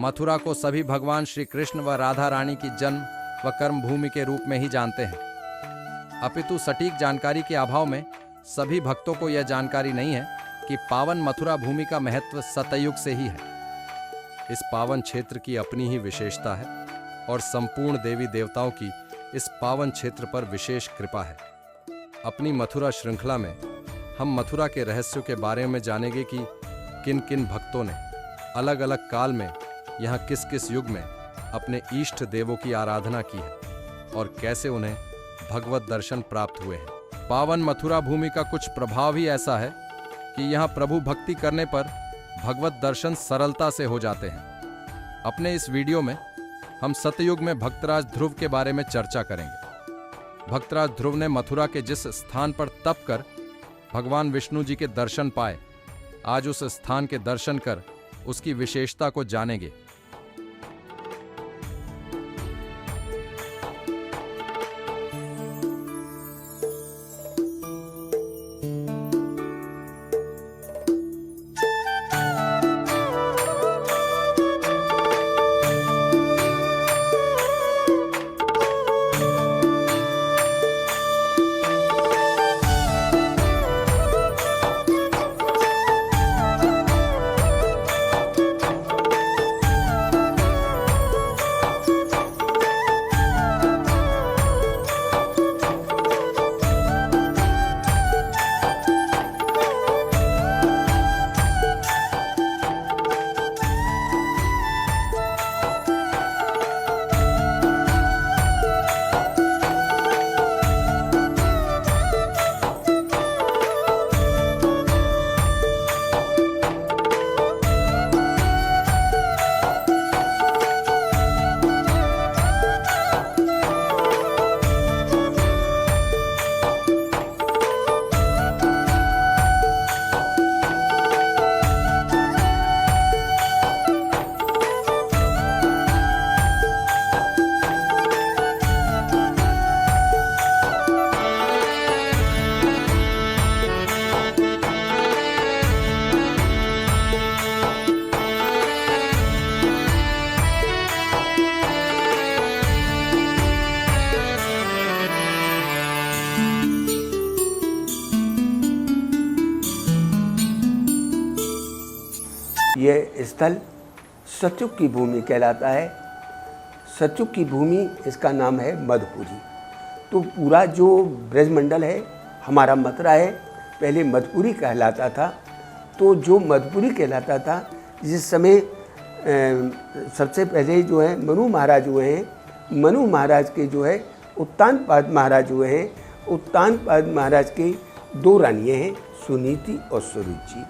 मथुरा को सभी भगवान श्री कृष्ण व राधा रानी की जन्म व कर्म भूमि के रूप में ही जानते हैं, अपितु सटीक जानकारी के अभाव में सभी भक्तों को यह जानकारी नहीं है कि पावन मथुरा भूमि का महत्व सतयुग से ही है। इस पावन क्षेत्र की अपनी ही विशेषता है और संपूर्ण देवी देवताओं की इस पावन क्षेत्र पर विशेष कृपा है। अपनी मथुरा श्रृंखला में हम मथुरा के रहस्यों के बारे में जानेंगे कि किन किन भक्तों ने अलग अलग काल में यहाँ किस किस युग में अपने इष्ट देवों की आराधना की है और कैसे उन्हें भगवत दर्शन प्राप्त हुए हैं। पावन मथुरा भूमि का कुछ प्रभाव ही ऐसा है कि यहाँ प्रभु भक्ति करने पर भगवत दर्शन सरलता से हो जाते हैं। अपने इस वीडियो में हम सतयुग में भक्तराज ध्रुव के बारे में चर्चा करेंगे। भक्तराज ध्रुव ने मथुरा के जिस स्थान पर तप कर भगवान विष्णु जी के दर्शन पाए, आज उस स्थान के दर्शन कर उसकी विशेषता को जानेंगे। ये स्थल सतयुग की भूमि कहलाता है। सतयुग की भूमि इसका नाम है मधुपुरी। तो पूरा जो ब्रजमंडल है हमारा मथुरा है, पहले मधुपुरी कहलाता था। तो जो मधुपुरी कहलाता था, जिस समय सबसे पहले जो है मनु महाराज हुए हैं, मनु महाराज के जो है उत्तानपाद महाराज हुए हैं। उत्तानपाद महाराज के दो रानियाँ हैं, सुनीति और सुरुचि।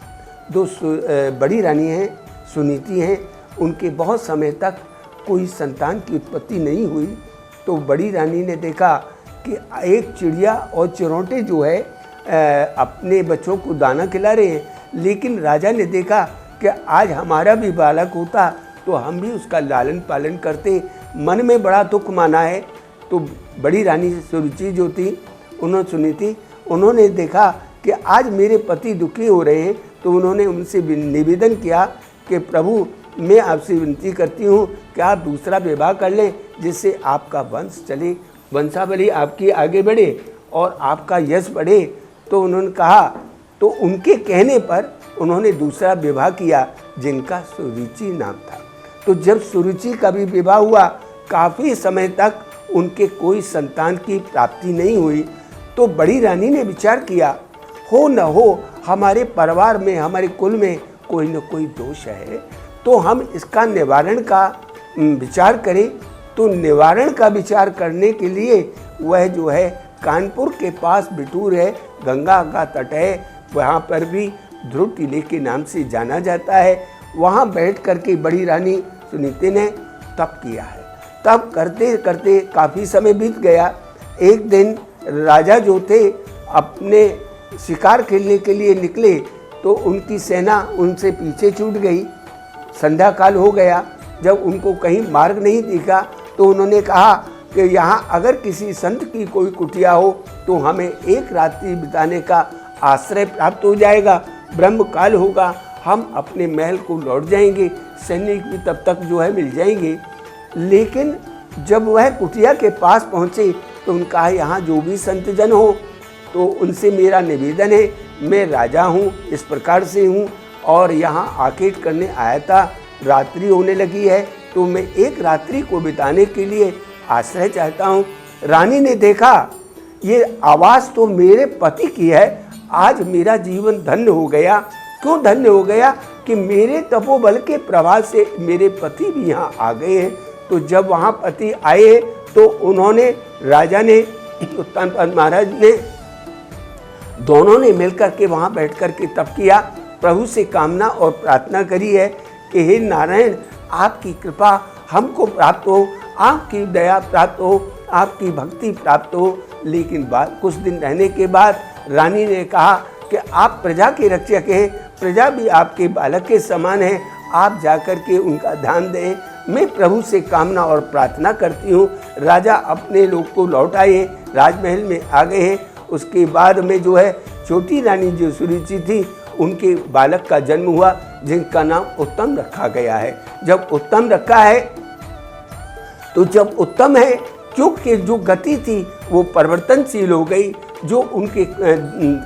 दो बड़ी रानी हैं, सुनीति हैं। उनके बहुत समय तक कोई संतान की उत्पत्ति नहीं हुई। तो बड़ी रानी ने देखा कि एक चिड़िया और चिरौंटे जो है अपने बच्चों को दाना खिला रहे हैं, लेकिन राजा ने देखा कि आज हमारा भी बालक होता तो हम भी उसका लालन पालन करते। मन में बड़ा दुख माना है। तो बड़ी रानी सुरुचि जो थी, उन्होंने देखा कि आज मेरे पति दुखी हो रहे हैं। तो उन्होंने उनसे निवेदन किया कि प्रभु, मैं आपसे विनती करती हूँ कि आप दूसरा विवाह कर लें, जिससे आपका वंश चले, वंशावली आपकी आगे बढ़े और आपका यश बढ़े। तो उन्होंने कहा, तो उनके कहने पर उन्होंने दूसरा विवाह किया, जिनका सुरुचि नाम था। तो जब सुरुचि का भी विवाह हुआ, काफ़ी समय तक उनके कोई संतान की प्राप्ति नहीं हुई। तो बड़ी रानी ने विचार किया, हो न हो हमारे परिवार में, हमारे कुल में कोई न कोई दोष है, तो हम इसका निवारण का विचार करें। तो निवारण का विचार करने के लिए वह जो है कानपुर के पास बिठूर है, गंगा का तट है, वहाँ पर भी ध्रुव टीले के नाम से जाना जाता है। वहाँ बैठ करके बड़ी रानी सुनीति ने तप किया है। तप करते करते काफ़ी समय बीत गया। एक दिन राजा जो थे अपने शिकार खेलने के लिए निकले, तो उनकी सेना उनसे पीछे छूट गई। संध्या काल हो गया। जब उनको कहीं मार्ग नहीं दिखा, तो उन्होंने कहा कि यहाँ अगर किसी संत की कोई कुटिया हो तो हमें एक रात्रि बिताने का आश्रय प्राप्त हो जाएगा। ब्रह्म काल होगा, हम अपने महल को लौट जाएंगे। सैनिक भी तब तक जो है मिल जाएंगे। लेकिन जब वह कुटिया के पास पहुँचे तो उनका कहा यहाँ जो भी संतजन हो तो उनसे मेरा निवेदन है, मैं राजा हूँ, इस प्रकार से हूँ और यहाँ आकेट करने आया था, रात्रि होने लगी है तो मैं एक रात्रि को बिताने के लिए आश्रय चाहता हूँ। रानी ने देखा ये आवाज़ तो मेरे पति की है, आज मेरा जीवन धन्य हो गया। क्यों धन्य हो गया? कि मेरे तपोबल के प्रभाव से मेरे पति भी यहाँ आ गए हैं। तो जब वहाँ पति आए तो उन्होंने, राजा ने, उत्तानपाद महाराज ने, दोनों ने मिलकर के वहाँ बैठ कर के तप किया, प्रभु से कामना और प्रार्थना करी है कि हे नारायण, आपकी कृपा हमको प्राप्त हो, आपकी दया प्राप्त हो, आपकी भक्ति प्राप्त हो। लेकिन कुछ दिन रहने के बाद रानी ने कहा कि आप प्रजा के रक्षक हैं, प्रजा भी आपके बालक के समान है, आप जाकर के उनका ध्यान दें। मैं प्रभु से कामना और प्रार्थना करती हूँ। राजा अपने लोग को लौट आए, राजमहल में आ गए हैं। उसके बाद में जो है छोटी रानी जो सुरुचि थी, उनके बालक का जन्म हुआ जिनका नाम उत्तम रखा गया है। जब उत्तम रखा है तो जब उत्तम है, क्योंकि जो गति थी वो परिवर्तनशील हो गई, जो उनके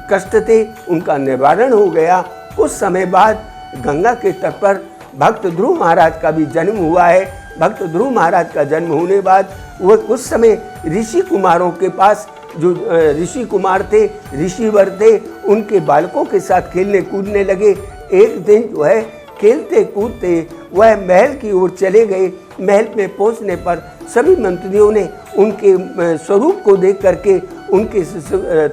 कष्ट थे उनका निवारण हो गया। कुछ समय बाद गंगा के तट पर भक्त ध्रुव महाराज का भी जन्म हुआ है। भक्त ध्रुव महाराज का जन्म होने बाद वह कुछ समय ऋषि कुमारों के पास, जो ऋषि कुमार थे, ऋषिवर थे, उनके बालकों के साथ खेलने कूदने लगे। एक दिन जो है खेलते कूदते वह महल की ओर चले गए। महल में पहुंचने पर सभी मंत्रियों ने उनके स्वरूप को देख करके, उनके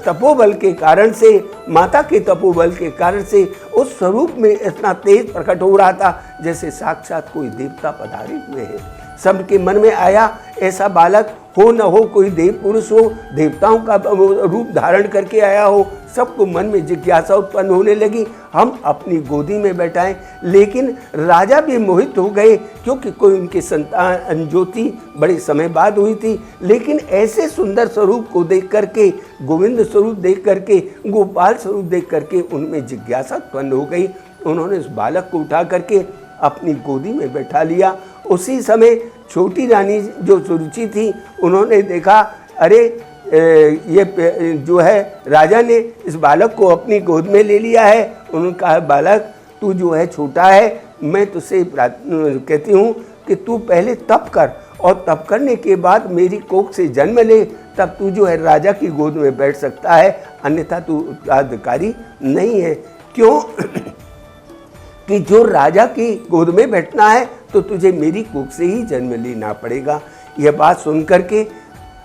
तपोबल के कारण से, माता के तपोबल के कारण से उस स्वरूप में इतना तेज प्रकट हो रहा था जैसे साक्षात कोई देवता पधारे हुए हैं। सबके मन में आया ऐसा बालक हो न हो, कोई देव पुरुष हो, देवताओं का रूप धारण करके आया हो। सबको मन में जिज्ञासा उत्पन्न होने लगी, हम अपनी गोदी में बैठाएं। लेकिन राजा भी मोहित हो गए, क्योंकि कोई उनकी संतान जो थी बड़े समय बाद हुई थी। लेकिन ऐसे सुंदर स्वरूप को देख करके, गोविंद स्वरूप देख करके, गोपाल स्वरूप देख करके उनमें जिज्ञासा उत्पन्न हो गई। उन्होंने उस बालक को उठा करके अपनी गोदी में बैठा लिया। उसी समय छोटी रानी जो सुरुचि थी, उन्होंने देखा अरे ये जो है राजा ने इस बालक को अपनी गोद में ले लिया है। उन्होंने कहा बालक तू जो है छोटा है, मैं तुझसे कहती हूँ कि तू पहले तप कर और तप करने के बाद मेरी कोख से जन्म ले, तब तू जो है राजा की गोद में बैठ सकता है, अन्यथा तू उत्तराधिकारी नहीं है। क्यों? कि जो राजा की गोद में बैठना है तो तुझे मेरी कोख से ही जन्म लेना पड़ेगा। यह बात सुन करके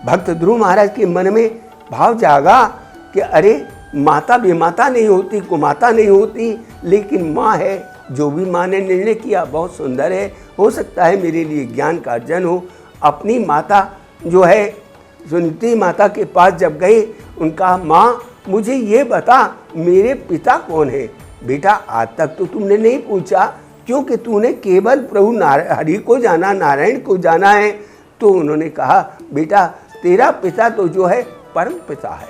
भक्त ध्रुव महाराज के मन में भाव जागा कि अरे माता बेमाता नहीं होती, कुमाता नहीं होती, लेकिन माँ है। जो भी माँ ने निर्णय किया बहुत सुंदर है, हो सकता है मेरे लिए ज्ञान का अर्जन हो। अपनी माता जो है सुनीति माता के पास जब गए, उनका माँ मुझे ये बता मेरे पिता कौन है। बेटा आज तक तो तुमने नहीं पूछा, क्योंकि तूने केवल प्रभु हरि को जाना, नारायण को जाना है। तो उन्होंने कहा बेटा तेरा पिता तो जो है परम पिता है,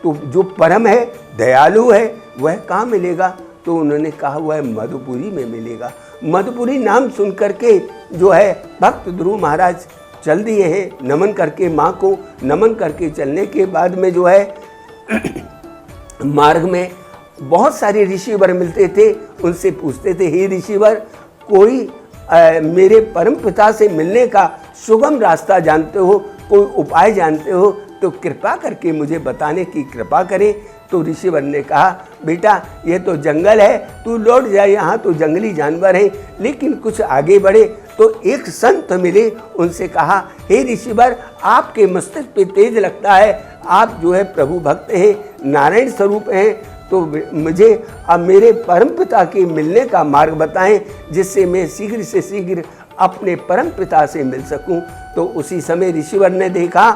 तो जो परम है, दयालु है, वह कहाँ मिलेगा? तो उन्होंने कहा वह मधुपुरी में मिलेगा। मधुपुरी नाम सुन करके जो है भक्त ध्रुव महाराज चल दिए हैं, नमन करके, माँ को नमन करके चलने के बाद में जो है मार्ग में बहुत सारे ऋषिवर मिलते थे। उनसे पूछते थे हे ऋषिवर, कोई मेरे परम पिता से मिलने का सुगम रास्ता जानते हो, कोई उपाय जानते हो तो कृपा करके मुझे बताने की कृपा करें। तो ऋषिवर ने कहा बेटा ये तो जंगल है, तू लौट जा, यहाँ तो जंगली जानवर हैं। लेकिन कुछ आगे बढ़े तो एक संत मिले, उनसे कहा हे ऋषिवर, आपके मस्तिष्क पे तेज लगता है, आप जो है प्रभु भक्त हैं, नारायण स्वरूप हैं, तो मुझे अब मेरे परम पिता के मिलने का मार्ग बताएं, जिससे मैं शीघ्र से शीघ्र अपने परम पिता से मिल सकूं। तो उसी समय ऋषिवर ने देखा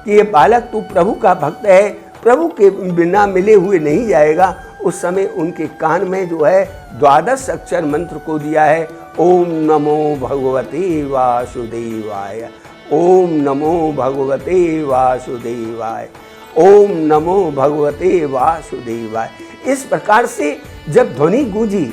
कि ये बालक तू प्रभु का भक्त है, प्रभु के बिना मिले हुए नहीं जाएगा। उस समय उनके कान में जो है 12 अक्षर मंत्र को दिया है, ओम नमो भगवते वासुदेवाय, ओम नमो भगवते वासुदेवाय, ओम नमो भगवते वासुदेवाय। इस प्रकार से जब ध्वनि गूंजी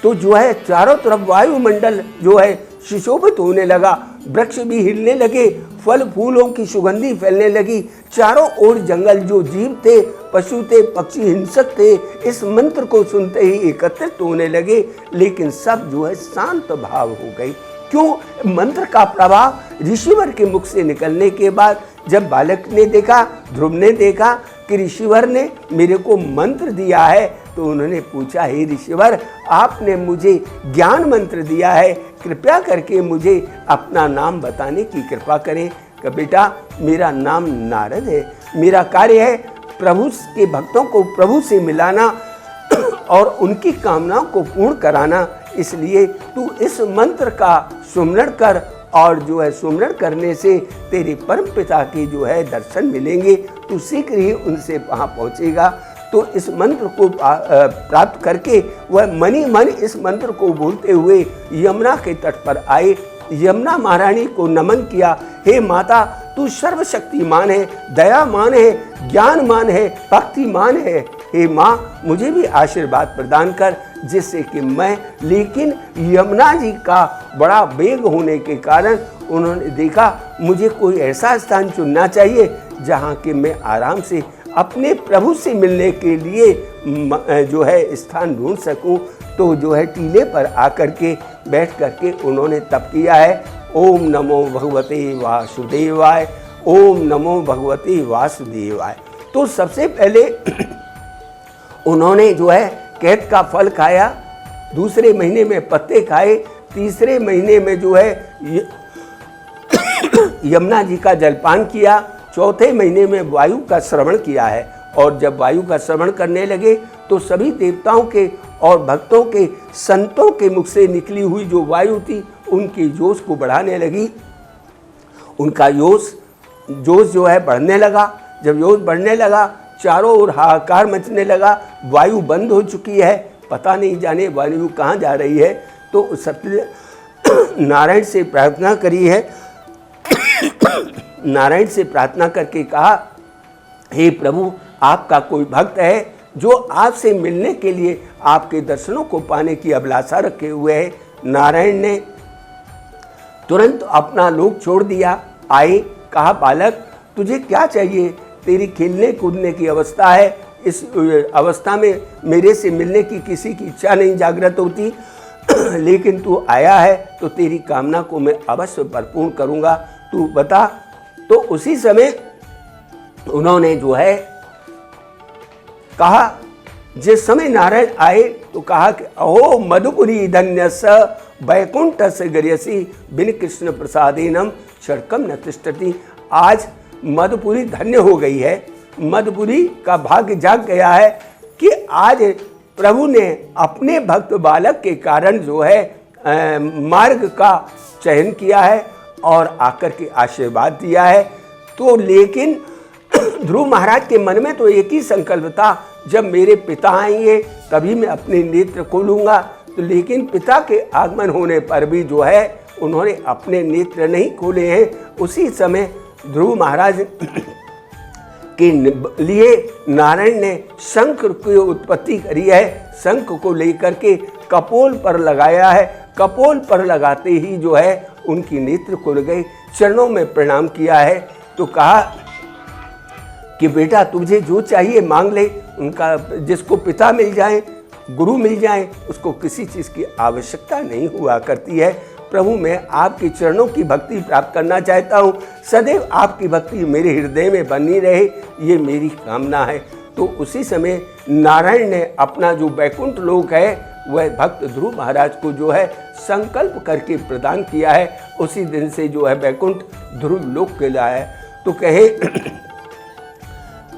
तो जो है चारों तरफ वायुमंडल जो है सुशोभित होने लगा, वृक्ष भी हिलने लगे, फल फूलों की सुगंधी फैलने लगी। चारों ओर जंगल जो जीव थे, पशु थे, पक्षी, हिंसक थे, इस मंत्र को सुनते ही एकत्रित होने लगे, लेकिन सब जो है शांत भाव हो गई। क्यों? मंत्र का प्रभाव ऋषिवर के मुख से निकलने के बाद जब बालक ने देखा, ध्रुव ने देखा कि ऋषिवर ने मेरे को मंत्र दिया है, तो उन्होंने पूछा, हे ऋषिवर, आपने मुझे ज्ञान मंत्र दिया है, कृपया करके मुझे अपना नाम बताने की कृपा करें। कि बेटा, मेरा नाम नारद है, मेरा कार्य है प्रभु के भक्तों को प्रभु से मिलाना और उनकी कामनाओं को पूर्ण कराना। इसलिए तू इस मंत्र का सुमरण कर, और जो है सुमरण करने से तेरे परम पिता के जो है दर्शन मिलेंगे, तू शीघ्र ही उनसे वहाँ पहुँचेगा। तो इस मंत्र को प्राप्त करके वह मनी मन इस मंत्र को बोलते हुए यमुना के तट पर आए। यमुना महारानी को नमन किया, हे माता, तू सर्वशक्तिमान है, दयामान है, ज्ञानमान है, भक्तिमान है। हे माँ, मुझे भी आशीर्वाद प्रदान कर, जिससे कि मैं, लेकिन यमुना जी का बड़ा वेग होने के कारण उन्होंने देखा मुझे कोई ऐसा स्थान चुनना चाहिए जहाँ के मैं आराम से अपने प्रभु से मिलने के लिए जो है स्थान ढूंढ सकूं। तो जो है टीले पर आकर के बैठ करके उन्होंने तप किया है, ओम नमो भगवते वासुदेवाय, ओम नमो भगवते वासुदेवाय। तो सबसे पहले उन्होंने जो है कैद का फल खाया, दूसरे महीने में पत्ते खाए, तीसरे महीने में जो है यमुना जी का जलपान किया, चौथे महीने में वायु का श्रवण किया है। और जब वायु का श्रवण करने लगे तो सभी देवताओं के और भक्तों के, संतों के मुख से निकली हुई जो वायु थी उनकी जोश को बढ़ाने लगी। उनका जोश जो है बढ़ने लगा। जब जोश बढ़ने लगा, चारों ओर हाहाकार मचने लगा, वायु बंद हो चुकी है, पता नहीं जाने वायु कहाँ जा रही है। तो सत्य नारायण से प्रार्थना करी है, नारायण से प्रार्थना करके कहा, हे प्रभु, आपका कोई भक्त है जो आपसे मिलने के लिए, आपके दर्शनों को पाने की अभिलाषा रखे हुए है। नारायण ने तुरंत अपना लोक छोड़ दिया, आए, कहा, बालक, तुझे क्या चाहिए? तेरी खेलने कूदने की अवस्था है, इस अवस्था में मेरे से मिलने की किसी की इच्छा नहीं जागृत होती, लेकिन तू आया है तो तेरी कामना को मैं अवश्य भरपूर करूँगा, तू बता। तो उसी समय उन्होंने जो है कहा, जिस समय नारायण आए तो कहा कि अहो मधुपुरी धन्यस वैकुंठस गरियसी बिन कृष्ण प्रसादेनम क्षणकम न तिष्ठति। आज मधुपुरी धन्य हो गई है, मधुपुरी का भाग्य जाग गया है कि आज प्रभु ने अपने भक्त बालक के कारण जो है मार्ग का चयन किया है और आकर के आशीर्वाद दिया है। तो लेकिन ध्रुव महाराज के मन में तो एक ही संकल्प था, जब मेरे पिता आएंगे तभी मैं अपने नेत्र खोलूंगा। तो लेकिन पिता के आगमन होने पर भी जो है उन्होंने अपने नेत्र नहीं खोले हैं। उसी समय ध्रुव महाराज के लिए नारायण ने शंख की उत्पत्ति करी है। शंख को लेकर के कपोल पर लगाया है, कपोल पर लगाते ही जो है उनकी नेत्र खुल गई। चरणों में प्रणाम किया है तो कहा कि बेटा, तुझे जो चाहिए मांग ले। उनका जिसको पिता मिल जाए, गुरु मिल जाए, उसको किसी चीज़ की आवश्यकता नहीं हुआ करती है। प्रभु, मैं आपके चरणों की भक्ति प्राप्त करना चाहता हूँ, सदैव आपकी भक्ति मेरे हृदय में बनी रहे, ये मेरी कामना है। तो उसी समय नारायण ने अपना जो वैकुंठ लोक है वह भक्त ध्रुव महाराज को जो है संकल्प करके प्रदान किया है। उसी दिन से जो है वैकुंठ ध्रुव लोक कहलाया है। तो कहे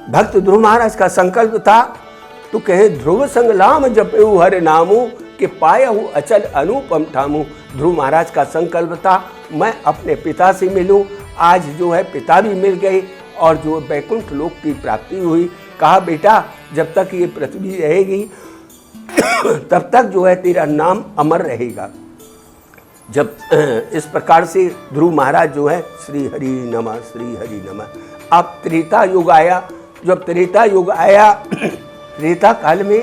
भक्त ध्रुव महाराज का संकल्प था, तो कहे ध्रुव संग लाम जपेऊ हर नामू के पायहु अचल अनुपम ठामू। ध्रुव महाराज का संकल्प था, मैं अपने पिता से मिलूं। आज जो है पिता भी मिल गए और जो वैकुंठ लोक की प्राप्ति हुई। कहा, बेटा, जब तक ये पृथ्वी रहेगी तब तक जो है तेरा नाम अमर रहेगा। जब इस प्रकार से ध्रुव महाराज जो है श्री हरि नमः, श्री हरि नमः। अब त्रेता युग आया। जब त्रेता युग आया, त्रेता काल में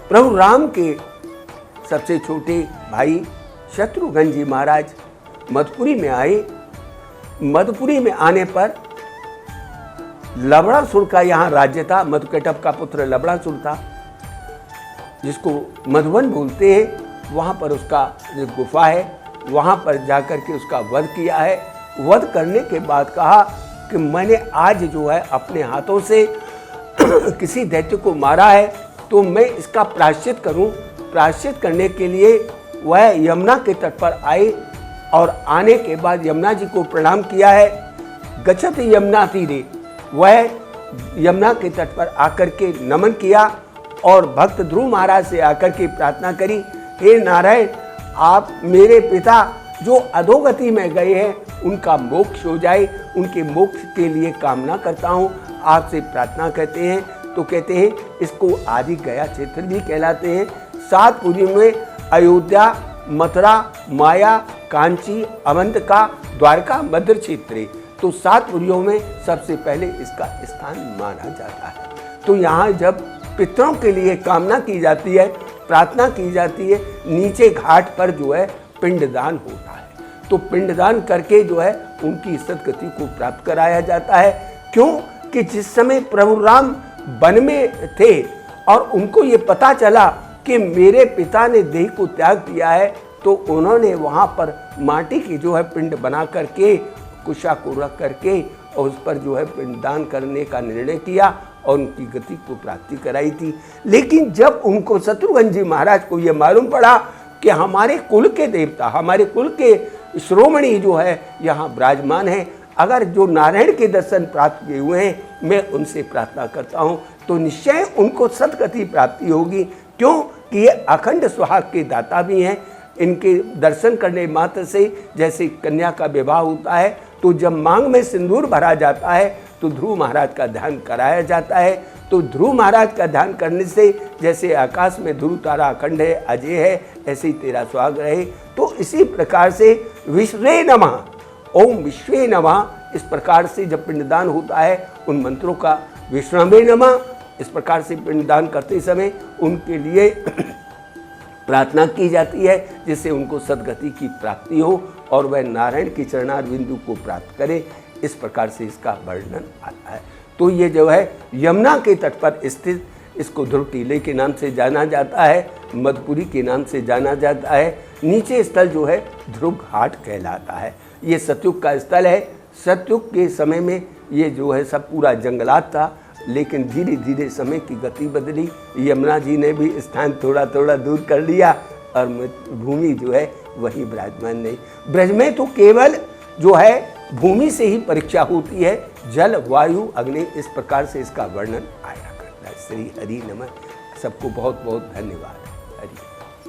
प्रभु राम के सबसे छोटे भाई शत्रुघ्न जी महाराज मधुपुरी में आए। मधुपुरी में आने पर लवणासुर का यहाँ राज्य था। मधुकैटभ का पुत्र लवणासुर था, जिसको मधुवन बोलते हैं। वहाँ पर उसका जो गुफा है, वहाँ पर जाकर के उसका वध किया है। वध करने के बाद कहा कि मैंने आज जो है अपने हाथों से किसी दैत्य को मारा है, तो मैं इसका प्रायश्चित करूं। प्रायश्चित करने के लिए वह यमुना के तट पर आए और आने के बाद यमुना जी को प्रणाम किया है। गच्छत यमुना तीरे, वह यमुना के तट पर आकर के नमन किया और भक्त ध्रुव महाराज से आकर के प्रार्थना करी, हे नारायण, आप मेरे पिता जो अधोगति में गए हैं उनका मोक्ष हो जाए, उनके मोक्ष के लिए कामना करता हूँ, आपसे प्रार्थना करते हैं। तो कहते हैं इसको आदि गया क्षेत्र भी कहलाते हैं। 7 पुरियों में अयोध्या, मथुरा, माया, कांची, अवंतिका, द्वारका, मध्य क्षेत्र, तो 7 पुरियों में सबसे पहले इसका स्थान माना जाता है। तो यहाँ जब पितरों के लिए कामना की जाती है, प्रार्थना की जाती है, नीचे घाट पर जो है पिंडदान होता है। तो पिंडदान करके जो है उनकी सदगति को प्राप्त कराया जाता है। क्यों कि जिस समय प्रभु राम वन में थे और उनको ये पता चला कि मेरे पिता ने देह को त्याग दिया है, तो उन्होंने वहाँ पर माटी की जो है पिंड बना करके कुशा को रख करके और उस पर जो है पिंडदान करने का निर्णय किया और उनकी गति को प्राप्ति कराई थी। लेकिन जब उनको शत्रुघ्न जी महाराज को ये मालूम पड़ा कि हमारे कुल के देवता, हमारे कुल के श्रोमणी जो है यहाँ विराजमान है, अगर जो नारायण के दर्शन प्राप्त किए हुए हैं, मैं उनसे प्रार्थना करता हूँ तो निश्चय उनको सदगति प्राप्ति होगी। क्यों कि ये अखंड सुहाग के दाता भी हैं। इनके दर्शन करने मात्र से जैसे कन्या का विवाह होता है, तो जब मांग में सिंदूर भरा जाता है तो ध्रुव महाराज का ध्यान कराया जाता है। तो ध्रुव महाराज का ध्यान करने से जैसे आकाश में ध्रुव तारा अखंड है, अजय है, ऐसे ही तेरा सुहाग रहे। तो इसी प्रकार से विश्वे नमः, ओम विश्वे नमः, इस प्रकार से जब पिंडदान होता है उन मंत्रों का विष्णवे नमः, इस प्रकार से पिंडदान करते समय उनके लिए प्रार्थना की जाती है, जिससे उनको सदगति की प्राप्ति हो और वह नारायण की चरणार बिंदु को प्राप्त करे। इस प्रकार से इसका वर्णन आता है। तो ये जो है यमुना के तट पर स्थित, इसको ध्रुव टीले के नाम से जाना जाता है, मधुपुरी के नाम से जाना जाता है। नीचे स्थल जो है ध्रुव घाट कहलाता है। ये सतयुग का स्थल है। सतयुग के समय में ये जो है सब पूरा जंगलात था, लेकिन धीरे धीरे समय की गति बदली, यमुना जी ने भी स्थान थोड़ा थोड़ा दूर कर लिया और भूमि जो है वही विराजमान नहीं। ब्रज में तो केवल जो है भूमि से ही परीक्षा होती है, जल, वायु, अग्नि, इस प्रकार से इसका वर्णन आया करता है। श्री हरि नमः। सबको बहुत बहुत धन्यवाद।